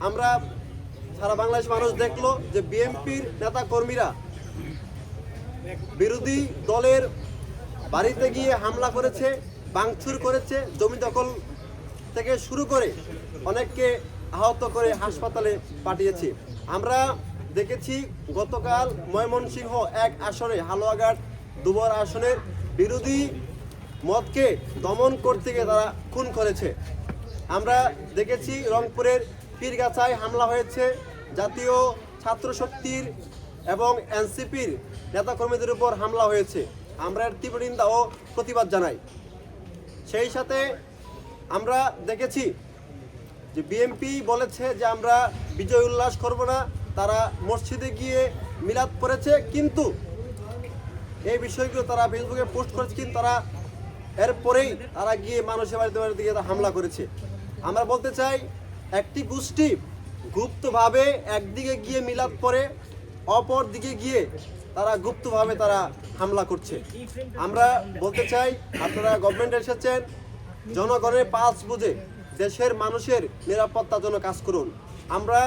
আমরা সারা বাংলাদেশ মানুষ দেখলো যে বিএনপির নেতা কর্মীরা বিরোধী দলের বাড়িতে গিয়ে হামলা করেছে, ভাঙচুর করেছে, জমি দখল থেকে শুরু করে অনেককে আহত করে হাসপাতালে পাঠিয়েছে। আমরা দেখেছি গতকাল ময়মনসিংহ 1 আসনে হালুয়াঘাট দুবর আসনের বিরোধী মতকে দমন করতে গিয়ে তারা খুন করেছে। আমরা দেখেছি রংপুরের পীরগাছায় হামলা হয়েছে, জাতীয় ছাত্র শক্তির এবং এনসিপির নেতাকর্মীদের উপর হামলা হয়েছে। আমরা এর তীব্র নিন্দা ও প্রতিবাদ জানাই। সেই সাথে আমরা দেখেছি যে বিএনপি বলেছে যে আমরা বিজয় উল্লাস করব না, তারা মসজিদে গিয়ে মিলাদ করেছে, কিন্তু এই বিষয়গুলো তারা ফেসবুকে পোস্ট করেছে, কিন্তু তারা এরপরেই তারা গিয়ে মানুষের বাড়িতে দিকে হামলা করেছে। আমরা বলতে চাই একটি গোষ্ঠী গুপ্তভাবে একদিকে গিয়ে মিলাদ করে, অপর দিকে গিয়ে তারা গুপ্তভাবে তারা হামলা করছে। আমরা বলতে চাই আপনারা গভর্নমেন্টে এসেছেন, জনগণের পালস বুঝে দেশের মানুষের নিরাপত্তার জন্য কাজ করুন। আমরা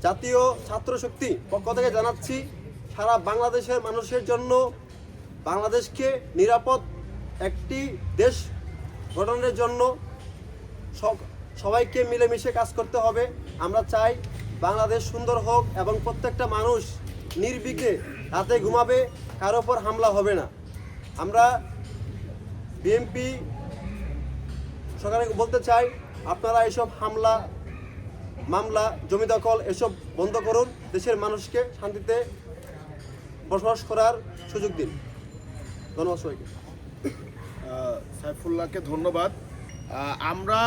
জাতীয় ছাত্র শক্তি পক্ষ থেকে জানাচ্ছি সারা বাংলাদেশের মানুষের জন্য বাংলাদেশকে নিরাপদ একটি দেশ গঠনের জন্য সবাইকে মিলেমিশে কাজ করতে হবে। আমরা চাই বাংলাদেশ সুন্দর হোক এবং প্রত্যেকটা মানুষ নির্বিঘ্নে রাতে ঘুমাবে, কারো ওপর হামলা হবে না। আমরা বিএনপি সরকারকে বলতে চাই আপনারা এসব হামলা, মামলা, জমি দখল এসব বন্ধ করুন, দেশের মানুষকে শান্তিতে বসবাস করার সুযোগ দিন। ধন্যবাদ সবাইকে। সাইফুল্লাহকে ধন্যবাদ। আমরা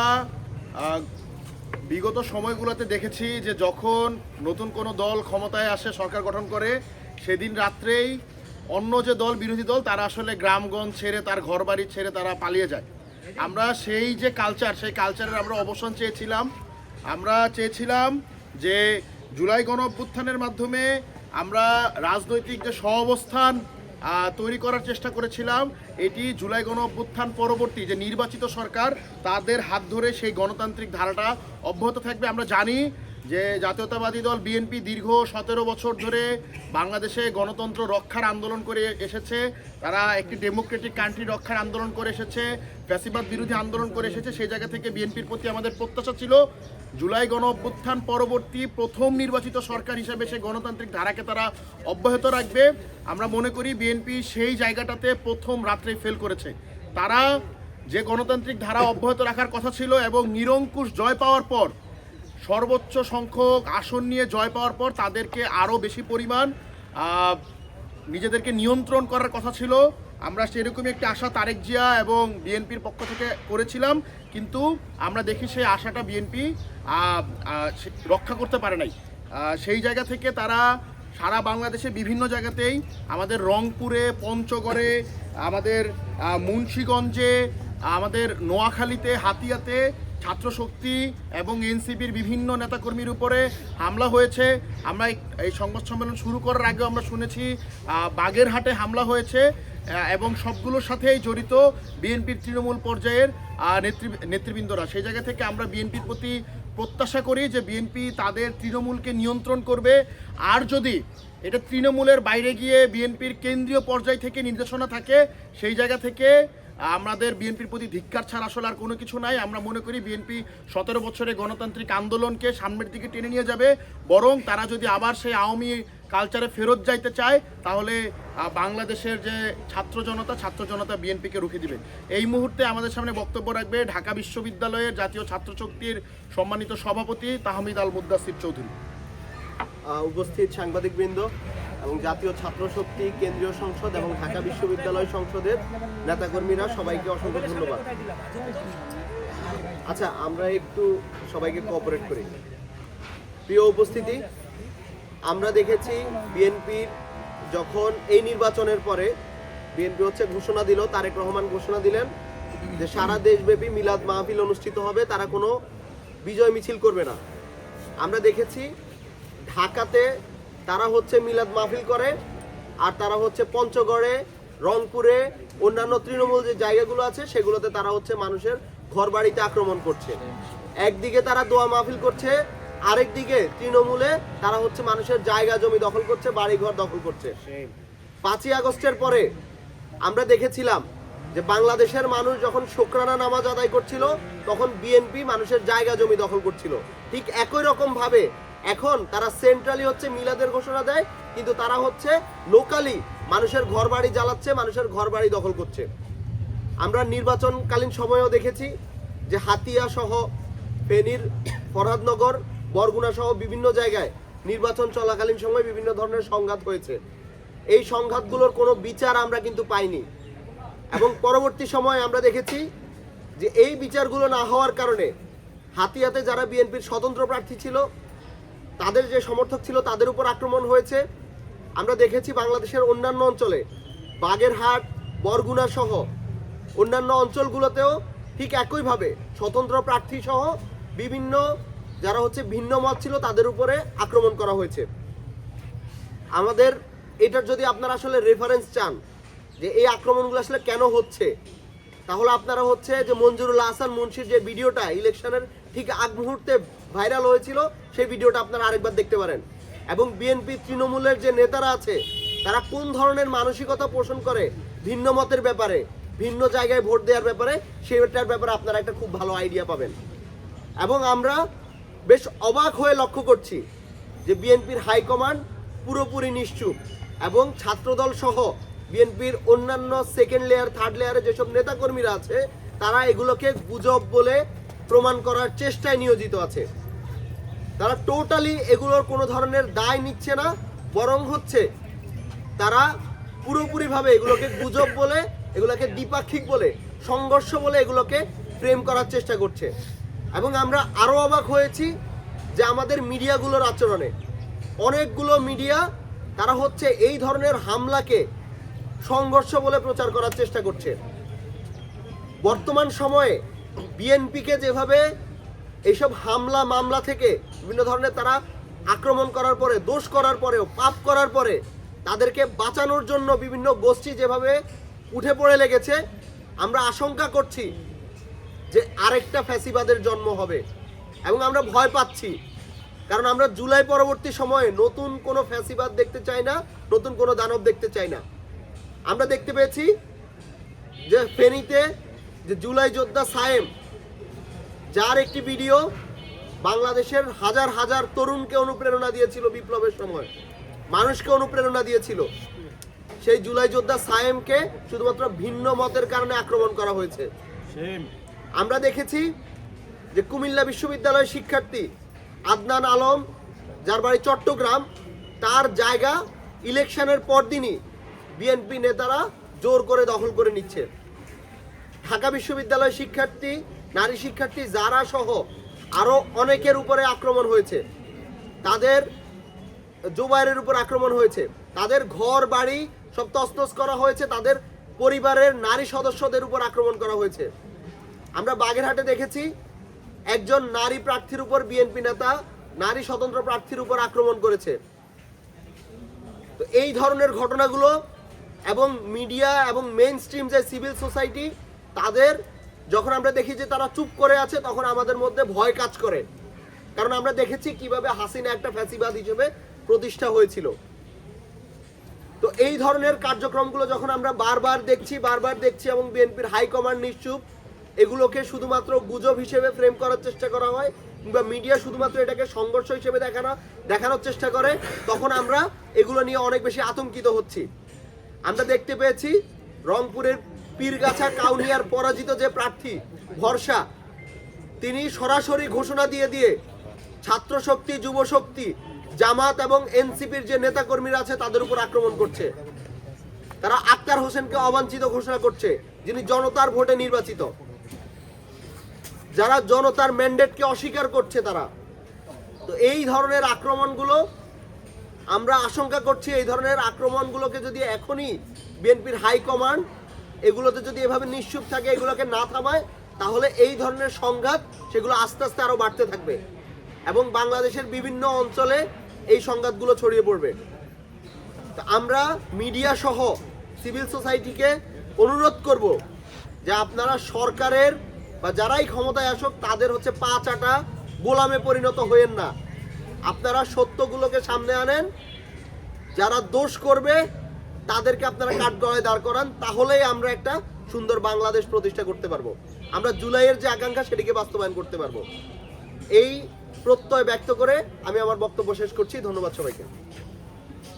বিগত সময়গুলোতে দেখেছি যে যখন নতুন কোনো দল ক্ষমতায় আসে, সরকার গঠন করে, সেদিন রাত্রেই অন্য যে দল, বিরোধী দল, তারা আসলে গ্রামগঞ্জ ছেড়ে, তার ঘরবাড়ি ছেড়ে তারা পালিয়ে যায়। আমরা সেই যে কালচার, সেই কালচারের আমরা অবসান চেয়েছিলাম। আমরা চেয়েছিলাম যে জুলাই গণ অভ্যুত্থানের মাধ্যমে আমরা রাজনৈতিক যে সহাবস্থান তৈরি করার চেষ্টা করেছিলাম, এটি জুলাই গণ অভ্যুত্থান পরবর্তী যে নির্বাচিত সরকার, তাদের হাত ধরে সেই গণতান্ত্রিক ধারাটা অব্যাহত থাকবে। আমরা জানি যে জাতীয়তাবাদী দল বিএনপি দীর্ঘ 17 বছর ধরে বাংলাদেশে গণতন্ত্র রক্ষার আন্দোলন করে এসেছে, তারা একটি ডেমোক্রেটিক কান্ট্রি রক্ষার আন্দোলন করে এসেছে, ফ্যাসিবাদ বিরোধী আন্দোলন করে এসেছে। সেই জায়গা থেকে বিএনপির প্রতি আমাদের প্রত্যাশা ছিল জুলাই গণ অভ্যুত্থান পরবর্তী প্রথম নির্বাচিত সরকার হিসেবে সেই গণতান্ত্রিক ধারাকে তারা অব্যাহত রাখবে। আমরা মনে করি বিএনপি সেই জায়গাটাতে প্রথম রাত্রে ফেল করেছে। তারা যে গণতান্ত্রিক ধারা অব্যাহত রাখার কথা ছিল এবং নিরঙ্কুশ জয় পাওয়ার পর, সর্বোচ্চ সংখ্যক আসন নিয়ে জয় পাওয়ার পর তাদেরকে আরও বেশি পরিমাণ নিজেদেরকে নিয়ন্ত্রণ করার কথা ছিল। আমরা সেরকমই একটি আশা তারেক জিয়া এবং বিএনপির পক্ষ থেকে করেছিলাম, কিন্তু আমরা দেখি সেই আশাটা বিএনপি রক্ষা করতে পারে নাই। সেই জায়গা থেকে তারা সারা বাংলাদেশে বিভিন্ন জায়গাতেই, আমাদের রংপুরে, পঞ্চগড়ে, আমাদের মুন্সিগঞ্জে, আমাদের নোয়াখালীতে, হাতিয়াতে ছাত্রশক্তি এবং এনসিপির বিভিন্ন নেতাকর্মীর উপরে হামলা হয়েছে। আমরা এই সংবাদ সম্মেলন শুরু করার আগে আমরা শুনেছি বাগেরহাটে হামলা হয়েছে এবং সবগুলোর সাথেই জড়িত বিএনপির তৃণমূল পর্যায়ের নেতৃবৃন্দরা। সেই জায়গা থেকে আমরা বিএনপির প্রতি প্রত্যাশা করি যে বিএনপি তাদের তৃণমূলকে নিয়ন্ত্রণ করবে। আর যদি এটা তৃণমূলের বাইরে গিয়ে বিএনপির কেন্দ্রীয় পর্যায় থেকে নির্দেশনা থাকে, সেই জায়গা থেকে আমাদের বিএনপির প্রতি ধিক্কার ছাড়া আসলে আর কোনো কিছু নাই। আমরা মনে করি বিএনপি 17 বছরের গণতান্ত্রিক আন্দোলনকে সামনের দিকে টেনে নিয়ে যাবে, বরং তারা যদি আবার সেই আওয়ামী কালচারে ফেরত যাইতে চায়, তাহলে বাংলাদেশের যে ছাত্র জনতা বিএনপিকে রুখে দিবে। এই মুহূর্তে আমাদের সামনে বক্তব্য রাখবে ঢাকা বিশ্ববিদ্যালয়ের জাতীয় ছাত্র শক্তির সম্মানিত সভাপতি তাহমিদ আল মুদ্দাসির চৌধুরী। উপস্থিত সাংবাদিকবৃন্দ এবং জাতীয় ছাত্র শক্তি, কেন্দ্রীয় সংসদ এবং ঢাকা বিশ্ববিদ্যালয় সংসদের নেতাকর্মীরা, সবাইকে অসংখ্য ধন্যবাদ। আচ্ছা, আমরা একটু সবাইকে কোঅপারেট করি। প্রিয় উপস্থিতি, আমরা দেখেছি বিএনপির যখন এই নির্বাচনের পরে বিএনপি ঘোষণা দিল, তারেক রহমান ঘোষণা দিলেন যে সারা দেশব্যাপী মিলাদ মাহফিল অনুষ্ঠিত হবে, তারা কোনো বিজয় মিছিল করবে না। আমরা দেখেছি ঢাকাতে তারা মিলাদ মাহফিল করে, আর তারা পঞ্চগড়ে, রংপুরে, অন্যান্য তৃণমূল যে জায়গাগুলো আছে সেগুলোতে তারা মানুষের ঘর বাড়িতে আক্রমণ করছে। একদিকে তারা দোয়া মাহফিল করছে, আরেকদিকে তৃণমূলে তারা হচ্ছে মানুষের জায়গা জমি দখল করছে, বাড়িঘর দখল করছে। 5ই আগস্টের পরে আমরা দেখেছিলাম যে বাংলাদেশের মানুষ যখন শুকরানা নামাজ আদায় করছিল তখন বিএনপি মানুষের জায়গা জমি দখল করছিল। ঠিক একই রকম ভাবে এখন তারা সেন্ট্রালি হচ্ছে মিলাদের ঘোষণা দেয়, কিন্তু তারা হচ্ছে লোকালি মানুষের ঘরবাড়ি জ্বালাচ্ছে, মানুষের ঘরবাড়ি দখল করছে। আমরা নির্বাচনকালীন সময়েও দেখেছি যে হাতিয়া সহ ফেনীর ফরহাদনগর, বরগুনা সহ বিভিন্ন জায়গায় নির্বাচন চলাকালীন সময় বিভিন্ন ধরনের সংঘাত হয়েছে। এই সংঘাতগুলোর কোনো বিচার আমরা কিন্তু পাইনি, এবং পরবর্তী সময়ে আমরা দেখেছি যে এই বিচারগুলো না হওয়ার কারণে হাতিয়াতে যারা বিএনপির স্বতন্ত্র প্রার্থী ছিল, তাদের যে সমর্থক ছিল তাদের উপর আক্রমণ হয়েছে। আমরা দেখেছি বাংলাদেশের অন্যান্য অঞ্চলে, বাগেরহাট, বরগুনা সহ অন্যান্য অঞ্চলগুলোতেও ঠিক একইভাবে স্বতন্ত্র প্রার্থী সহ বিভিন্ন যারা হচ্ছে ভিন্ন মত ছিল তাদের উপরে আক্রমণ করা হয়েছে। আমাদের এটার যদি আপনারা আসলে রেফারেন্স চান যে এই আক্রমণগুলো আসলে কেন হচ্ছে, তাহলে আপনারা হচ্ছে যে মঞ্জুরুল আহসান মুন্সির যে ভিডিওটা ইলেকশনের ঠিক আগ মুহূর্তে ভাইরাল হয়েছিল সেই ভিডিওটা আপনারা আরেকবার দেখতে পারেন। এবং বিএনপি তৃণমূলের যে নেতারা আছে তারা কোন ধরনের মানসিকতা পোষণ করে ভিন্ন মতের ব্যাপারে, ভিন্ন জায়গায় ভোট দেওয়ার ব্যাপারে, সেটার ব্যাপারে আপনারা একটা খুব ভালো আইডিয়া পাবেন। এবং আমরা বেশ অবাক হয়ে লক্ষ্য করছি যে বিএনপির হাইকমান্ড পুরোপুরি নিশ্চুপ, এবং ছাত্রদল সহ বিএনপির অন্যান্য সেকেন্ড লেয়ার, থার্ড লেয়ারে যেসব নেতাকর্মীরা আছে তারা এগুলোকে গুজব বলে প্রমাণ করার চেষ্টায় নিয়োজিত আছে। তারা টোটালি এগুলোর কোনো ধরনের দায় নিচ্ছে না, বরং হচ্ছে তারা পুরোপুরিভাবে এগুলোকে গুজব বলে, এগুলোকে দ্বিপাক্ষিক বলে, সংঘর্ষ বলে এগুলোকে ফ্রেম করার চেষ্টা করছে। এবং আমরা আরও অবাক হয়েছি যে আমাদের মিডিয়াগুলোর আচরণে। অনেকগুলো মিডিয়া তারা হচ্ছে এই ধরনের হামলাকে সংঘর্ষ বলে প্রচার করার চেষ্টা করছে। বর্তমান সময়ে বিএনপিকে যেভাবে এইসব হামলা মামলা থেকে বিভিন্ন ধরনের তারা আক্রমণ করার পরে, দোষ করার পরেও, পাপ করার পরে তাদেরকে বাঁচানোর জন্য বিভিন্ন গোষ্ঠী যেভাবে উঠে পড়ে লেগেছে, আমরা আশঙ্কা করছি যে আরেকটা ফ্যাসিবাদের জন্ম হবে। এবং আমরা ভয় পাচ্ছি, কারণ আমরা জুলাই পরবর্তী সময়ে নতুন কোনো ফ্যাসিবাদ দেখতে চাই না, নতুন কোনো দানব দেখতে চাই না। আমরা দেখতে পেয়েছি যে ফেনীতে যে জুলাই যোদ্ধা সায়েম, যার একটি ভিডিও বাংলাদেশের হাজার হাজার তরুণকে অনুপ্রেরণা দিয়েছিল, বিপ্লবের সময় মানুষকে অনুপ্রেরণা দিয়েছিল, সেই জুলাই যোদ্ধা সায়েমকে শুধুমাত্র ভিন্ন মতের কারণে আক্রমণ করা হয়েছে। আমরা দেখেছি যে কুমিল্লা বিশ্ববিদ্যালয়ের শিক্ষার্থী আদনান আলম, যার বাড়ি চট্টগ্রাম, তার জায়গা ইলেকশনের পরদিনই বিএনপি নেতারা জোর করে দখল করে নিচ্ছে। ঢাকা বিশ্ববিদ্যালয়ের শিক্ষার্থী, নারী শিক্ষার্থী যারা সহ আরও অনেকের উপরে আক্রমণ হয়েছে, তাদের জুবাইরের উপর আক্রমণ হয়েছে, তাদের ঘর বাড়ি সব তছনছ করা হয়েছে, তাদের পরিবারের নারী সদস্যদের উপর আক্রমণ করা হয়েছে। আমরা বাগেরহাটে দেখেছি একজন নারী প্রার্থীর উপর বিএনপি নেতা নারী স্বতন্ত্র প্রার্থীর উপর আক্রমণ করেছে। তো এই ধরনের ঘটনাগুলো, এবং মিডিয়া এবং মেইন স্ট্রিম যে সিভিল সোসাইটি, তাদের যখন আমরা দেখি যে তারা চুপ করে আছে, তখন আমাদের মধ্যে ভয় কাজ করে। কারণ আমরা দেখেছি কিভাবে হাসিনা একটা ফ্যাসিবাদ হিসেবে প্রতিষ্ঠা হয়েছিল। তো এই ধরনের কার্যক্রমগুলো যখন আমরা বারবার দেখছি এবং বিএনপির হাইকমান্ড নিশ্চুপ, এগুলোকে শুধুমাত্র গুজব হিসেবে ফ্রেম করার চেষ্টা করা হয়, কিংবা মিডিয়া শুধুমাত্র এটাকে সংঘর্ষ হিসেবে দেখানোর চেষ্টা করে, তখন আমরা এগুলো নিয়ে অনেক বেশি আতঙ্কিত হচ্ছি। আমরা দেখতে পেয়েছি রংপুরের পীরগাছা কাউনিয়ার পরাজিত যে প্রার্থী ভরসা, তিনি সরাসরি ঘোষণা দিয়ে ছাত্র শক্তি, যুব শক্তি, জামাত এবং এনসিপির যে নেতাকর্মীরা আছে তাদের উপর আক্রমণ করছে। তারা আক্তার হোসেনকে অবাঞ্ছিত ঘোষণা করছে, যিনি জনতার ভোটে নির্বাচিত, যারা জনতার ম্যান্ডেটকে অস্বীকার করছে তারা। তো এই ধরনের আক্রমণগুলো আমরা আশঙ্কা করছি, এই ধরনের আক্রমণগুলোকে যদি এখনই বিএনপির হাইকমান্ড এগুলোতে যদি এভাবে নিশ্চুপ থাকে, এগুলোকে না থামায়, তাহলে এই ধরনের সংঘাত সেগুলো আস্তে আস্তে আরো বাড়তে থাকবে এবং বাংলাদেশের বিভিন্ন অঞ্চলে এই সংঘাতগুলো ছড়িয়ে পড়বে। তো আমরা মিডিয়া সহ সিভিল সোসাইটিকে অনুরোধ করব যে আপনারা সরকারের বা যারাই ক্ষমতায় আসুক তাদের হচ্ছে পা চাটা গোলামে পরিণত হয়েন না। আপনারা সত্যগুলোকে সামনে আনেন, যারা দোষ করবে তাদেরকে আপনারা কাঠগড়ায় দাঁড় করান, তাহলেই আমরা একটা সুন্দর বাংলাদেশ প্রতিষ্ঠা করতে পারবো। আমরা জুলাইয়ের যে আকাঙ্ক্ষা সেটিকে বাস্তবায়ন করতে পারবো। এই প্রত্যয় ব্যক্ত করে আমি আমার বক্তব্য শেষ করছি। ধন্যবাদ সবাইকে।